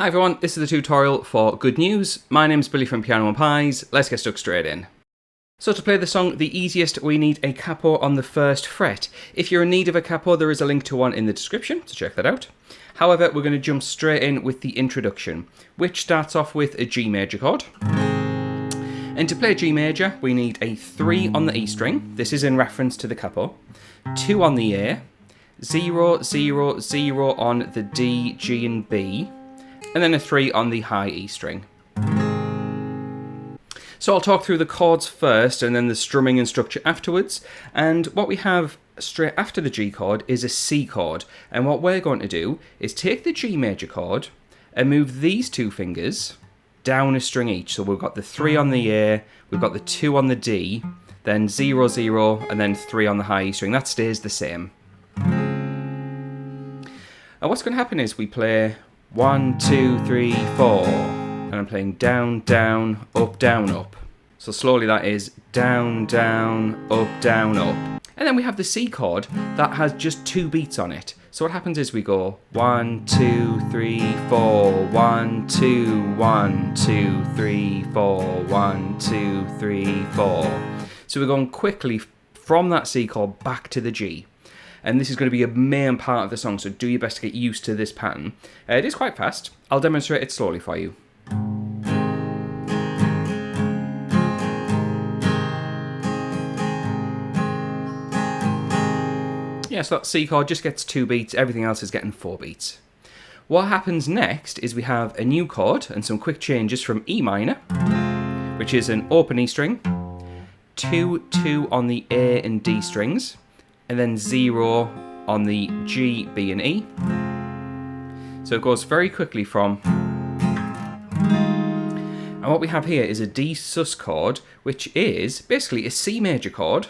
Hi everyone, this is the tutorial for Good News. My name's Billy from Piano and Pies. Let's get stuck straight in. So to play the song the easiest, we need a capo on the first fret. If you're in need of a capo, there is a link to one in the description, so check that out. However, we're going to jump straight in with the introduction, which starts off with a G major chord. And to play G major, we need a 3 on the E string. This is in reference to the capo. 2 on the A, 0, 0, 0 on the D, G and B, and then a 3 on the high E string. So I'll talk through the chords first and then the strumming and structure afterwards. And what we have straight after the G chord is a C chord. And what we're going to do is take the G major chord and move these two fingers down a string each. So we've got the 3 on the A, we've got the 2 on the D, then 0, 0, and then 3 on the high E string. That stays the same. And what's going to happen is we play 1, 2, 3, 4, and I'm playing down, down, up, down, up. So slowly that is down, down, up, down, up. And then we have the C chord that has just 2 beats on it. So what happens is we go 1, 2, 3, 4, 1, 2, 1, 2, 3, 4, 1, 2, 3, 4. So we're going quickly from that C chord back to the G. And this is going to be a main part of the song, so do your best to get used to this pattern. It is quite fast. I'll demonstrate it slowly for you. Yeah, so that C chord just gets 2 beats, everything else is getting 4 beats. What happens next is we have a new chord and some quick changes from E minor, which is an open E string, 2, 2 on the A and D strings, and then 0 on the G, B and E. So it goes very quickly from... And what we have here is a D sus chord, which is basically a C major chord,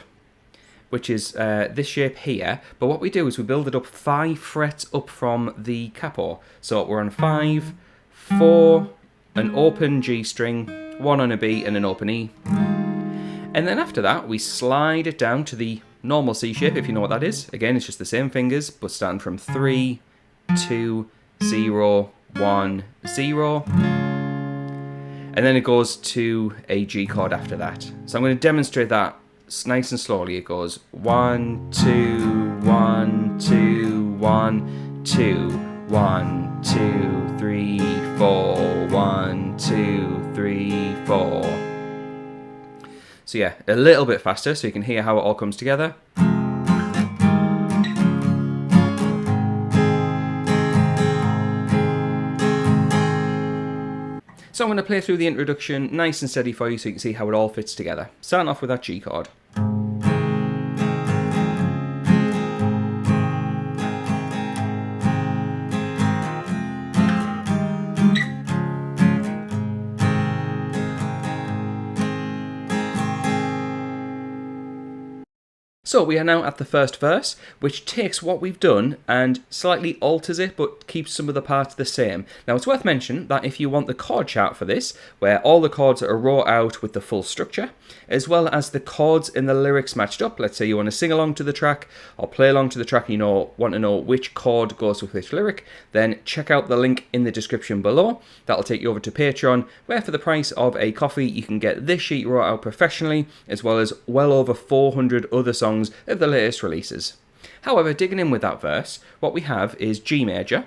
which is this shape here. But what we do is we build it up 5 frets up from the capo. So we're on 5, 4, an open G string, 1 on a B and an open E. And then after that, we slide it down to the normal C shape, if you know what that is. Again, it's just the same fingers, but starting from 3, 2, 0, 1, 0. And then it goes to a G chord after that. So I'm going to demonstrate that nice and slowly. It goes 1, 2, 1, 2, 1, 2, 1, 2, 3, 4, 1, 2, 3, 4. So yeah, a little bit faster so you can hear how it all comes together. So I'm going to play through the introduction nice and steady for you so you can see how it all fits together. Starting off with that G chord. So we are now at the first verse, which takes what we've done and slightly alters it, but keeps some of the parts the same. Now it's worth mentioning that if you want the chord chart for this, where all the chords are wrote out with the full structure, as well as the chords in the lyrics matched up, let's say you want to sing along to the track, or play along to the track and you want to know which chord goes with which lyric, then check out the link in the description below. That'll take you over to Patreon, where for the price of a coffee you can get this sheet wrote out professionally, as well as well over 400 other songs of the latest releases. However, digging in with that verse, what we have is G major,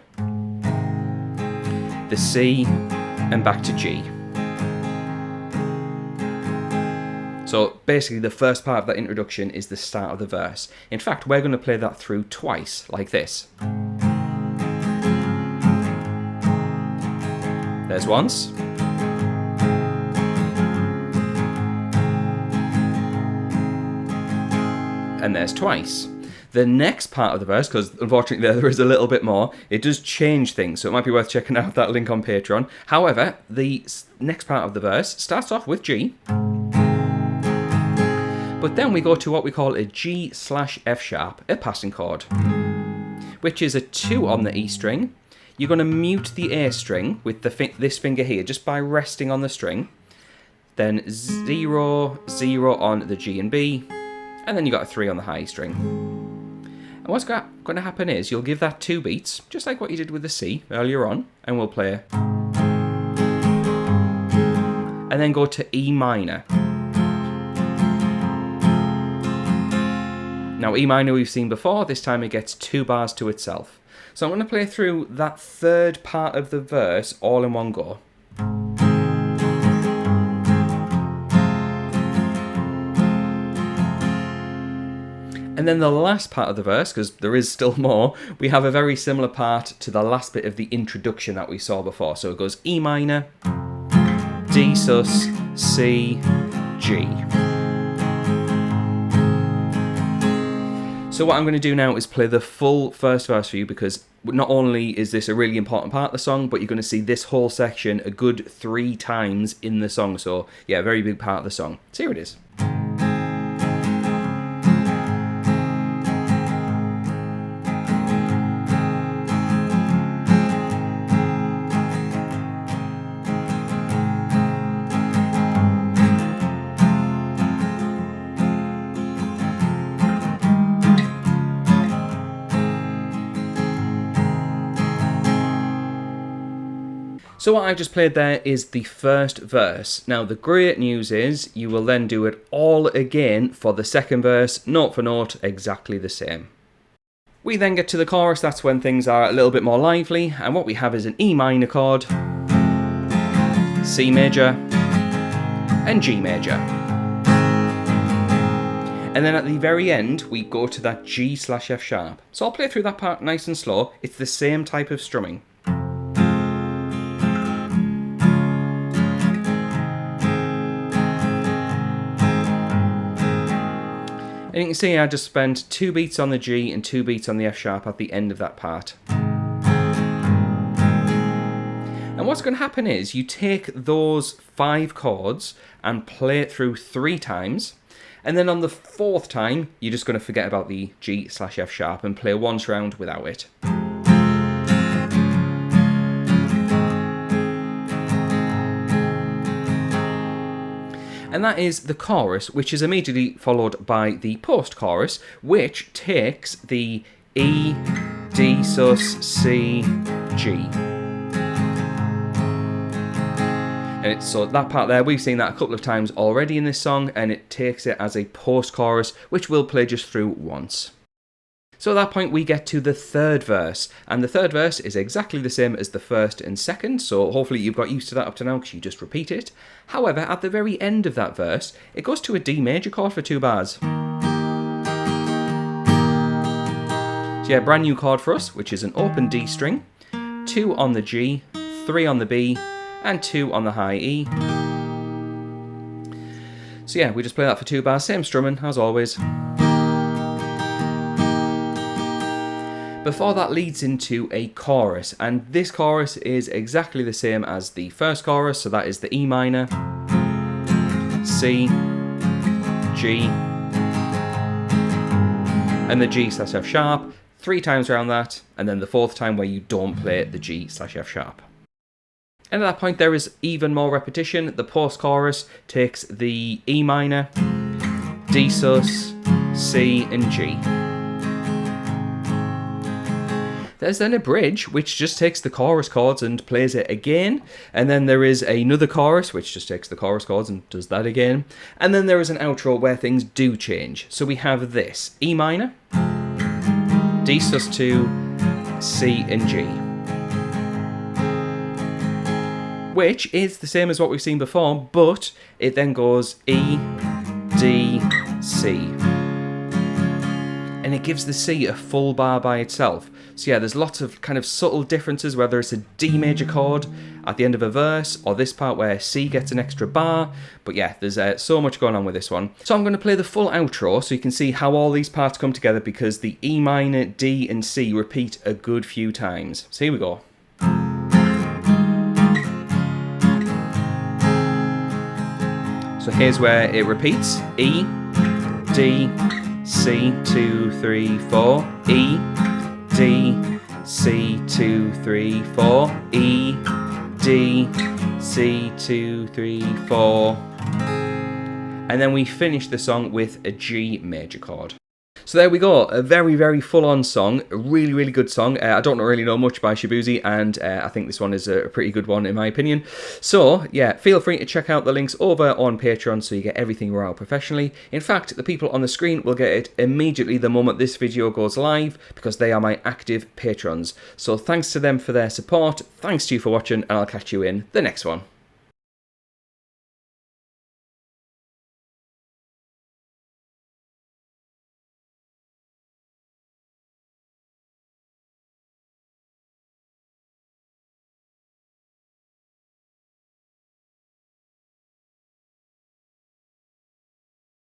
the C, and back to G. So basically the first part of that introduction is the start of the verse. In fact, we're going to play that through twice, like this. There's once. And there's twice. The next part of the verse, because unfortunately there is a little bit more, it does change things, so it might be worth checking out that link on Patreon. However, the next part of the verse starts off with G, but then we go to what we call a G/F sharp, a passing chord, which is a 2 on the E string. You're going to mute the A string with this finger here, just by resting on the string. Then 0, 0 on the G and B, and then you got a 3 on the high string. And what's going to happen is you'll give that 2 beats, just like what you did with the C earlier on, and we'll play and then go to E minor. Now E minor we've seen before, this time it gets 2 bars to itself. So I'm going to play through that third part of the verse all in one go. And then the last part of the verse, because there is still more, we have a very similar part to the last bit of the introduction that we saw before. So it goes E minor, D sus, C, G. So what I'm going to do now is play the full first verse for you, because not only is this a really important part of the song, but you're going to see this whole section a good 3 times in the song. So yeah, a very big part of the song. So here it is. So what I just played there is the first verse. Now the great news is you will then do it all again for the second verse, note for note, exactly the same. We then get to the chorus, that's when things are a little bit more lively, and what we have is an E minor chord, C major, and G major. And then at the very end, we go to that G/F sharp. So I'll play through that part nice and slow. It's the same type of strumming. And you can see I just spent 2 beats on the G and 2 beats on the F sharp at the end of that part. And what's going to happen is you take those 5 chords and play it through 3 times, and then on the 4th time you're just going to forget about the G/F sharp and play once round without it. And that is the chorus, which is immediately followed by the post-chorus, which takes the E, D sus, C, G. And so that part there, we've seen that a couple of times already in this song, and it takes it as a post-chorus, which we'll play just through once. So at that point we get to the third verse, and the third verse is exactly the same as the first and second, so hopefully you've got used to that up to now because you just repeat it. However, at the very end of that verse, it goes to a D major chord for 2 bars. So yeah, brand new chord for us, which is an open D string, 2 on the G, 3 on the B, and 2 on the high E. So yeah, we just play that for 2 bars, same strumming as always. Before that leads into a chorus, and this chorus is exactly the same as the first chorus, so that is the E minor, C, G, and the G/F sharp, 3 times around that, and then the 4th time where you don't play the G/F sharp. And at that point there is even more repetition. The post-chorus takes the E minor, D sus, C, and G. There's then a bridge, which just takes the chorus chords and plays it again. And then there is another chorus, which just takes the chorus chords and does that again. And then there is an outro where things do change. So we have this: E minor, D sus2, C, and G. Which is the same as what we've seen before, but it then goes E, D, C. And it gives the C a full bar by itself. So yeah, there's lots of kind of subtle differences, whether it's a D major chord at the end of a verse, or this part where C gets an extra bar. But yeah, there's so much going on with this one. So I'm going to play the full outro so you can see how all these parts come together, because the E minor, D, and C repeat a good few times. So here we go. So here's where it repeats: E, D, C, 2, 3, 4, E, D, C, 2, 3, 4, E, D, C, 2, 3, 4. And then we finish the song with a G major chord. So there we go, a very, very full-on song, a really, really good song. I don't really know much by Shaboozey, and I think this one is a pretty good one in my opinion. So yeah, feel free to check out the links over on Patreon so you get everything raw professionally. In fact, the people on the screen will get it immediately the moment this video goes live because they are my active patrons. So thanks to them for their support, thanks to you for watching, and I'll catch you in the next one.